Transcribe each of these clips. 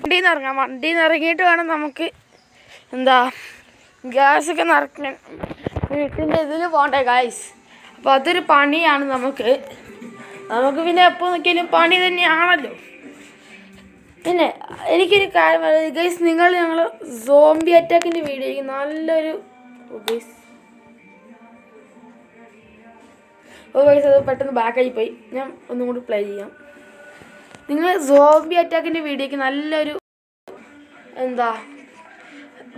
വണ്ടിയിൽ നിന്ന് ഇറങ്ങിയിട്ട് വേണം നമുക്ക് എന്താ ഗ്യാസൊക്കെ നിറയ്ക്കാൻ വീട്ടിൻ്റെ ഇതിൽ പോകണ്ടേ ഗായ്സ്. അപ്പോൾ അതൊരു പണിയാണ് നമുക്ക് പിന്നെ എപ്പോൾ നോക്കിയാലും പണി തന്നെയാണല്ലോ. പിന്നെ എനിക്കൊരു കാര്യം പറയുന്നത് ഗൈസ്, ഞങ്ങൾ സോംബി അറ്റാക്കിൻ്റെ വീഡിയോയ്ക്ക് നല്ലൊരു ഗൈസ് അത് പെട്ടെന്ന് ബാക്കായി പോയി. ഞാൻ ഒന്നും കൂടി പ്ലേ ചെയ്യാം. നിങ്ങൾ സോംബി അറ്റാക്കിൻ്റെ വീഡിയോയ്ക്ക് നല്ലൊരു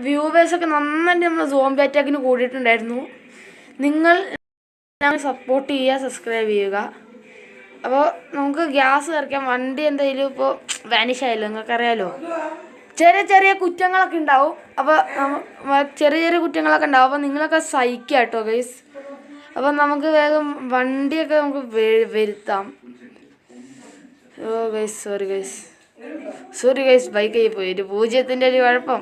വ്യൂവേഴ്സൊക്കെ നന്നായിട്ട് നമ്മൾ സോംബി അറ്റാക്കിന് കൂടിയിട്ടുണ്ടായിരുന്നു. നിങ്ങൾ സപ്പോർട്ട് ചെയ്യുക, സബ്സ്ക്രൈബ് ചെയ്യുക. അപ്പോൾ നമുക്ക് ഗ്യാസ് നിറയ്ക്കാം. വണ്ടി എന്തെങ്കിലും ഇപ്പോൾ വാനിഷ് ആയല്ലോ, നിങ്ങൾക്കറിയാലോ. ചെറിയ കുറ്റങ്ങളൊക്കെ ഉണ്ടാവും. അപ്പോൾ ചെറിയ കുറ്റങ്ങളൊക്കെ ഉണ്ടാവും. അപ്പോൾ നിങ്ങളൊക്കെ സഹിക്കുക കേട്ടോ ഗൈസ്. അപ്പോൾ നമുക്ക് വേഗം വണ്ടിയൊക്കെ നമുക്ക് വരുത്താം. ഗൈസ് സോറി ഗൈസ് ബൈക്കായി പോയി. ഒരു 0ൻ്റെ ഒരു കുഴപ്പം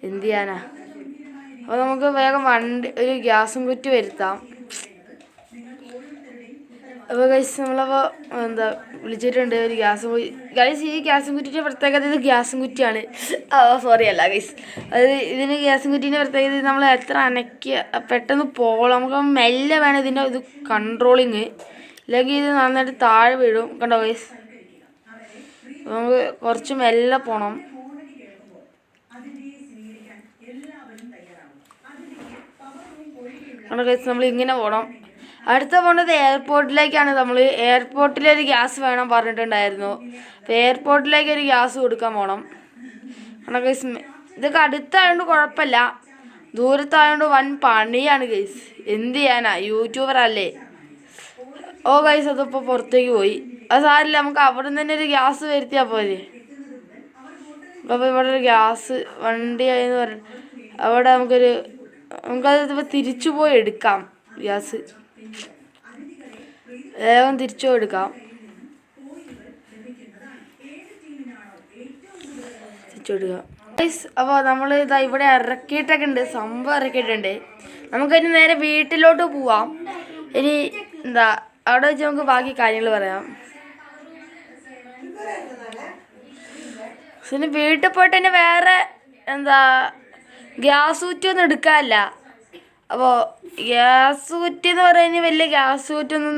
എന്ത് ചെയ്യാനാ. അപ്പോൾ നമുക്ക് വേഗം ഒരു ഗ്യാസും കുറ്റി വരുത്താം. അപ്പോൾ ഗൈസ് നമ്മളപ്പോൾ വിളിച്ചിട്ടുണ്ട് ഒരു ഗ്യാസും ഗൈസ്. ഈ ഗ്യാസും കുറ്റിൻ്റെ പ്രത്യേകത ഇത് ഗ്യാസും കുറ്റിയാണ്. സോറി അല്ല ഗൈസ്, ഇതിന് ഗ്യാസും കുറ്റീൻ്റെ പ്രത്യേകത നമ്മൾ എത്ര അനക്കുക പെട്ടെന്ന് പോകണം. നമുക്ക് മെല്ലെ വേണം ഇതിൻ്റെ ഇത് കൺട്രോളിങ്, ഇല്ലെങ്കിൽ ഇത് നന്നായിട്ട് താഴെ വീഴും. കണ്ടോ ഗൈസ്, നമുക്ക് കുറച്ച് മെല്ലെ പോകണം. കണ്ടോ ഗൈസ്, നമ്മൾ ഇങ്ങനെ പോകണം. അടുത്ത പോകേണ്ടത് എയർപോർട്ടിലേക്കാണ്. നമ്മൾ എയർപോർട്ടിലൊരു ഗ്യാസ് വേണം പറഞ്ഞിട്ടുണ്ടായിരുന്നു. അപ്പോൾ എയർപോർട്ടിലേക്ക് ഒരു ഗ്യാസ് കൊടുക്കാൻ പോകണം. കണ്ടോ ഗൈസ്, ഇതൊക്കെ അടുത്തായതുകൊണ്ട് കുഴപ്പമില്ല, ദൂരത്തായതുകൊണ്ട് വൻ പണിയാണ് ഗൈസ്. എന്ത് ചെയ്യാനാ, യൂട്യൂബർ അല്ലേ. ഗൈസ് അതിപ്പോൾ പുറത്തേക്ക് പോയി. അത് സാരില്ല, നമുക്ക് അവിടെ നിന്ന് തന്നെ ഒരു ഗ്യാസ് വരുത്തിയാൽ പോലെ. അപ്പോൾ ഇവിടെ ഒരു ഗ്യാസ് വണ്ടിയായെന്ന് പറഞ്ഞു. അവിടെ നമുക്കത് ഇപ്പോൾ തിരിച്ചു പോയി എടുക്കാം. ഗ്യാസ് വേഗം തിരിച്ചു പോയി എടുക്കാം. അപ്പോൾ നമ്മൾ ഇവിടെ ഇറക്കിയിട്ടൊക്കെ ഉണ്ട്, സംഭവം ഇറക്കിയിട്ടുണ്ട്. നമുക്കതിന് നേരെ വീട്ടിലോട്ട് പോവാം. ഇനി അവിടെ വെച്ച് നമുക്ക് ബാക്കി കാര്യങ്ങൾ പറയാം. പിന്നെ വീട്ടിൽ പോയിട്ട് തന്നെ വേറെ ഗ്യാസ് കുറ്റിയൊന്നും എടുക്കാനില്ല. അപ്പോൾ ഗ്യാസ് കുറ്റി എന്ന് പറയുന്നത് വലിയ ഗ്യാസ് കുറ്റിയൊന്നും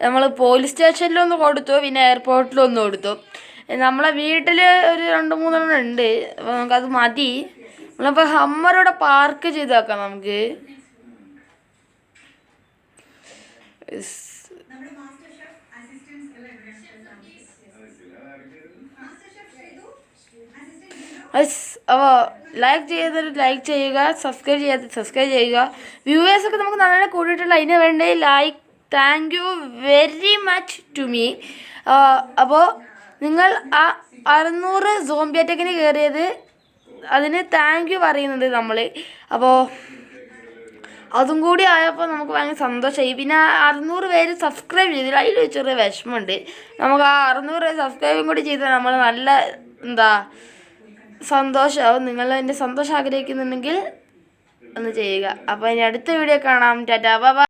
നമ്മൾ പോലീസ് സ്റ്റേഷനിലൊന്ന് കൊടുത്തു, പിന്നെ എയർപോർട്ടിലൊന്ന് കൊടുത്തു. നമ്മളെ വീട്ടിൽ ഒരു 2-3 ഉണ്ട്. അപ്പോൾ നമുക്കത് മതി. നമ്മളിപ്പോൾ ഹമ്മറോടെ പാർക്ക് ചെയ്ത് വെക്കാം നമുക്ക്. അപ്പോൾ ലൈക്ക് ചെയ്യുക, സബ്സ്ക്രൈബ് ചെയ്യുക. വ്യൂവേഴ്സൊക്കെ നമുക്ക് നല്ല കൂടിയിട്ടുള്ള അതിന് വേണ്ടി thank you very much to me. അപ്പോൾ നിങ്ങൾ 600 സോംബി അറ്റാക്കിന് കയറിയത് അതിന് താങ്ക് യു പറയുന്നുണ്ട് നമ്മൾ. അപ്പോൾ അതും കൂടി ആയപ്പോൾ നമുക്ക് ഭയങ്കര സന്തോഷമായി. പിന്നെ 600 പേര് സബ്സ്ക്രൈബ് ചെയ്തില്ല, അതിൽ ചെറിയ വിഷമമുണ്ട്. നമുക്ക് 600 സബ്സ്ക്രൈബും കൂടി ചെയ്താൽ നമ്മൾ നല്ല സന്തോഷമാവും. നിങ്ങൾ എൻ്റെ സന്തോഷം ആഗ്രഹിക്കുന്നുണ്ടെങ്കിൽ ഒന്ന് ചെയ്യുക. അപ്പോൾ ഇനി അടുത്ത വീഡിയോ കാണാം. Tata bye bye.